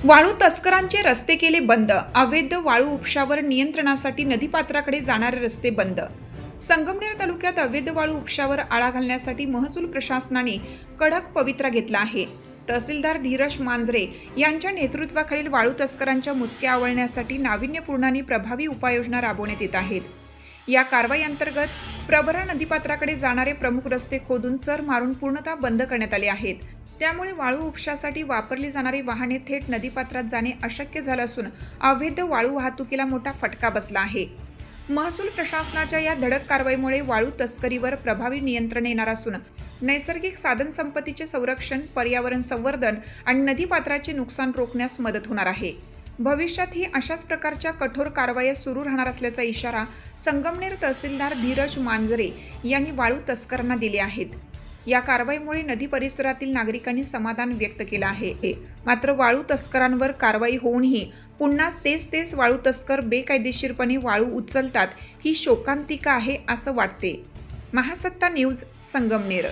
वाळू तस्करांचे रस्ते केले बंद। अवैध वाळू उपशावर नियंत्रणासाठी नदीपात्राकडे जाणारे रस्ते बंद। संगमनेर तालुक्यात अवैध वाळू उपशावर आळा घालण्यासाठी महसूल प्रशासनाने कडक पवित्रा घेतला आहे। तहसीलदार धीरज मांजरे यांच्या नेतृत्वाखालील वाळू तस्करांच्या मुसक्या आवळण्यासाठी नाविन्यपूर्ण आणि प्रभावी उपाययोजना राबवण्यात येत आहेत। या कारवाई अंतर्गत प्रवरा नदीपात्राकडे जाणारे प्रमुख रस्ते खोदून चर मारून पूर्णतः बंद करण्यात आले आहेत। त्यामुळे वाळू उपशासाठी वापरली जाणारी वाहने थेट नदीपात्रात जाणे अशक्य झाले असून अवैध वाळू वाहतुकीला मोठा फटका बसला आहे। महसूल प्रशासनाच्या या धडक कारवाईमुळे वाळू तस्करीवर प्रभावी नियंत्रण येणार असून नैसर्गिक साधनसंपत्तीचे संरक्षण, पर्यावरण संवर्धन आणि नदीपात्राचे नुकसान रोखण्यास मदत होणार आहे। भविष्यातही अशाच प्रकारच्या कठोर कारवाया सुरू राहणार असल्याचा इशारा संगमनेर तहसीलदार धीरज मांजरे यांनी वाळू तस्करांना दिले आहेत। या कारवाईमुळे नदी परिसरातील नागरिकांनी समाधान व्यक्त केले आहे। मात्र वाळू तस्करांवर कारवाई होऊनही पुन्हा तेच वाळू तस्कर बेकायदेशीरपणे वाळू उचलतात ही शोकांतिका आहे असं वाटते। महासत्ता न्यूज संगमनेर।